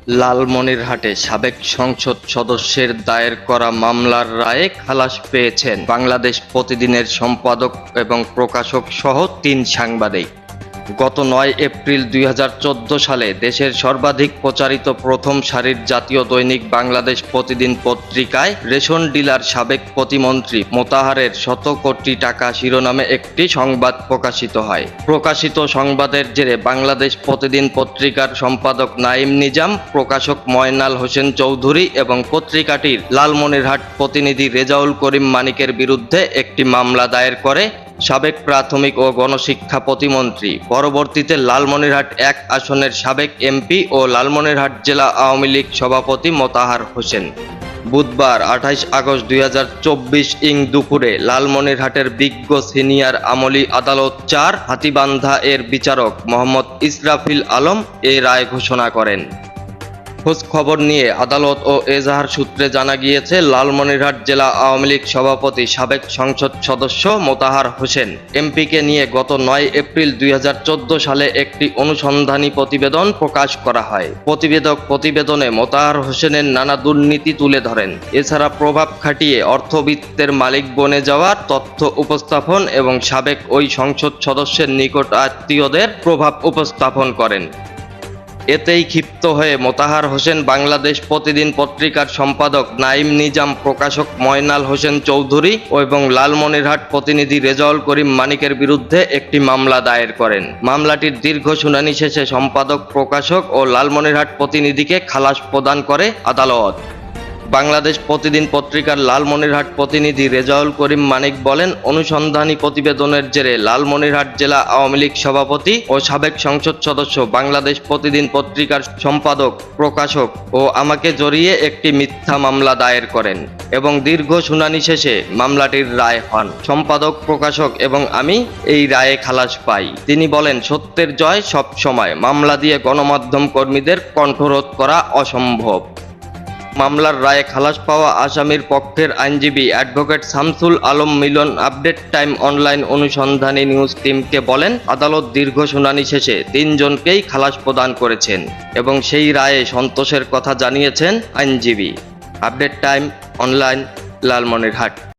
লালমনিরহাটে সাবেক সংসদ সদস্যের দায়ের করা মামলার রায়ে খালাস পেয়েছেন বাংলাদেশ প্রতিদিনের সম্পাদক এবং প্রকাশক সহ ৩ সাংবাদিক। গত ৯ এপ্রিল ২০১৪ সালে দেশের সর্বাধিক প্রচারিত প্রথম সারির জাতীয় দৈনিক বাংলাদেশ প্রতিদিন পত্রিকায় রেশন ডিলার সাবেক প্রতিমন্ত্রী মোতাহারের ১০০ কোটি টাকা শিরোনামে একটি সংবাদ প্রকাশিত হয়। প্রকাশিত সংবাদের জেরে বাংলাদেশ প্রতিদিন পত্রিকার সম্পাদক নাঈম নিজাম, প্রকাশক ময়নাল হোসেন চৌধুরী এবং পত্রিকাটির লালমনিরহাট প্রতিনিধি রেজাউল করিম মানিকের বিরুদ্ধে একটি মামলা দায়ের করে সাবেক প্রাথমিক ও গণশিক্ষা প্রতিমন্ত্রী, পরবর্তীতে লালমনিরহাট ১ আসনের সাবেক এমপি ও লালমনিরহাট জেলা আওয়ামী লীগ সভাপতি মোতাহার হোসেন। বুধবার ২৮ আগস্ট ২০২৪ দুপুরে লালমনিরহাটের বিজ্ঞ সিনিয়র আমলি আদালত ৪ হাতীবান্ধা এর বিচারক মোহাম্মদ ইসরাফিল আলম এ রায় ঘোষণা করেন। খোঁজ খবর নিয়ে আদালত ও এজাহার সূত্রে জানা গিয়েছে, লালমনিরহাট জেলা আওয়ামী লীগ সভাপতি সাবেক সংসদ সদস্য মোতাহার হোসেন এমপিকে নিয়ে গত ৯ এপ্রিল ২০১৪ সালে একটি অনুসন্ধানী প্রতিবেদন প্রকাশ করা হয়। প্রতিবেদনে মোতাহার হোসেনের নানা দুর্নীতি তুলে ধরেন। এছাড়া প্রভাব খাটিয়ে অর্থবিত্তের মালিক বনে যাওয়ার তথ্য উপস্থাপন এবং সাবেক ওই সংসদ সদস্যের নিকট আত্মীয়দের প্রভাব উপস্থাপন করেন। এতেই ক্ষিপ্ত হয়ে মোতাহার হোসেন বাংলাদেশ প্রতিদিন পত্রিকার সম্পাদক নাঈম নিজাম, প্রকাশক ময়নাল হোসেন চৌধুরী এবং লালমনিরহাট প্রতিনিধি রেজাউল করিম মানিকের বিরুদ্ধে একটি মামলা দায়ের করেন। মামলাটির দীর্ঘ শুনানি শেষে সম্পাদক, প্রকাশক ও লালমনিরহাট প্রতিনিধিকে খালাস প্রদান করে আদালত। বাংলাদেশ প্রতিদিন পত্রিকার লালমনিরহাট প্রতিনিধি রেজাউল করিম মানিক বলেন, অনুসন্ধানী প্রতিবেদনের জেরে লালমনিরহাট জেলা আওয়ামী লীগ সভাপতি ও সাবেক সংসদ সদস্য বাংলাদেশ প্রতিদিন পত্রিকার সম্পাদক, প্রকাশক ও আমাকে জড়িয়ে একটি মিথ্যা মামলা দায়ের করেন এবং দীর্ঘ শুনানি শেষে মামলাটির রায় হন। সম্পাদক, প্রকাশক এবং আমি এই রায়ে খালাস পাই। তিনি বলেন, সত্যের জয় সব সময়। মামলা দিয়ে গণমাধ্যম কর্মীদের কণ্ঠরোধ করা অসম্ভব। মামলার রায়ে খালাস পাওয়া আসামির পক্ষের আইনজীবী অ্যাডভোকেট শামসুল আলম মিলন আপডেট টাইম অনলাইন অনুসন্ধানী নিউজ টিমকে বলেন, আদালত দীর্ঘ শুনানি শেষে ৩ জনকেই খালাস প্রদান করেছেন এবং সেই রায়ে সন্তোষের কথা জানিয়েছেন আইনজীবী। Update time online, Lalmonirhat.